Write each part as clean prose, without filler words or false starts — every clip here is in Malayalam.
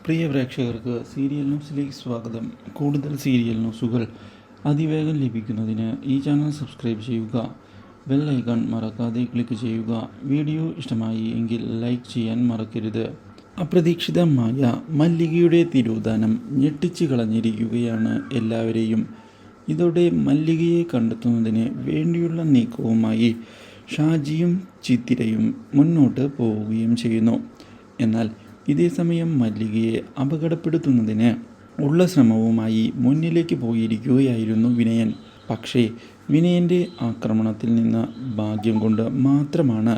പ്രിയ പ്രേക്ഷകർക്ക് സീരിയൽ ന്യൂസിലേക്ക് സ്വാഗതം. കൂടുതൽ സീരിയൽ ന്യൂസുകൾ അതിവേഗം ലഭിക്കുന്നതിന് ഈ ചാനൽ സബ്സ്ക്രൈബ് ചെയ്യുക. ബെൽ ഐക്കൺ മറക്കാതെ ക്ലിക്ക് ചെയ്യുക. വീഡിയോ ഇഷ്ടമായി എങ്കിൽ ലൈക്ക് ചെയ്യാൻ മറക്കരുത്. അപ്രതീക്ഷിതമായ മല്ലികയുടെ തിരോധാനം ഞെട്ടിച്ചു കളഞ്ഞിരിക്കുകയാണ് എല്ലാവരെയും. ഇതോടെ മല്ലികയെ കണ്ടെത്തുന്നതിന് വേണ്ടിയുള്ള നീക്കവുമായി ഷാജിയും ചിത്തിരയും മുന്നോട്ട് പോവുകയും ചെയ്യുന്നു. എന്നാൽ ഇതേസമയം മല്ലികയെ അപകടപ്പെടുത്തുന്നതിന് ഉള്ള ശ്രമവുമായി മുന്നിലേക്ക് പോയിരിക്കുകയായിരുന്നു വിനയൻ. പക്ഷേ വിനയൻ്റെ ആക്രമണത്തിൽ നിന്ന് ഭാഗ്യം കൊണ്ട് മാത്രമാണ്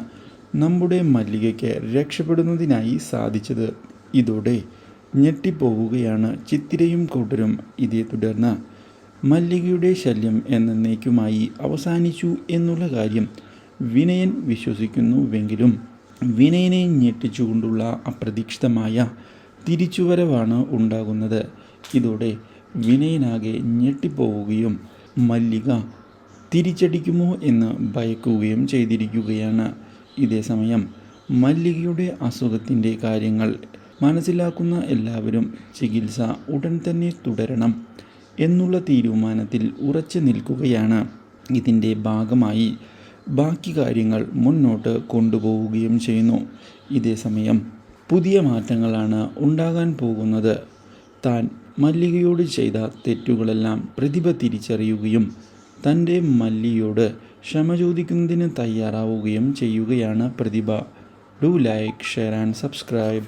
നമ്മുടെ മല്ലികയ്ക്ക് രക്ഷപ്പെടുന്നതിനായി സാധിച്ചത്. ഇതോടെ ഞെട്ടിപ്പോവുകയാണ് ചിത്തിരയും കൂട്ടരും. ഇതേ തുടർന്ന് മല്ലികയുടെ ശല്യം എന്നേക്കുമായി അവസാനിച്ചു എന്നുള്ള കാര്യം വിനയൻ വിശ്വസിക്കുന്നുവെങ്കിലും വിനയനെ ഞെട്ടിച്ചുകൊണ്ടുള്ള അപ്രതീക്ഷിതമായ തിരിച്ചുവരവാണ് ഉണ്ടാകുന്നത്. ഇതോടെ വിനയനാകെ ഞെട്ടിപ്പോവുകയും മല്ലിക തിരിച്ചടിക്കുമോ എന്ന് ഭയക്കുകയും ചെയ്തിരിക്കുകയാണ്. ഇതേസമയം മല്ലികയുടെ അസുഖത്തിൻ്റെ കാര്യങ്ങൾ മനസ്സിലാക്കുന്ന എല്ലാവരും ചികിത്സ ഉടൻ തന്നെ തുടരണം എന്നുള്ള തീരുമാനത്തിൽ ഉറച്ചു നിൽക്കുകയാണ്. ഇതിൻ്റെ ഭാഗമായി ബാക്കി കാര്യങ്ങൾ മുന്നോട്ട് കൊണ്ടുപോവുകയും ചെയ്യുന്നു. ഇതേസമയം പുതിയ മാറ്റങ്ങളാണ് ഉണ്ടാകാൻ പോകുന്നത്. താൻ മല്ലികയോട് ചെയ്ത തെറ്റുകളെല്ലാം പ്രതിഭ തിരിച്ചറിയുകയും തൻ്റെ മല്ലിയോട് ക്ഷമ ചോദിക്കുന്നതിന് തയ്യാറാവുകയും ചെയ്യുകയാണ് Prathibha. Do like, share and subscribe.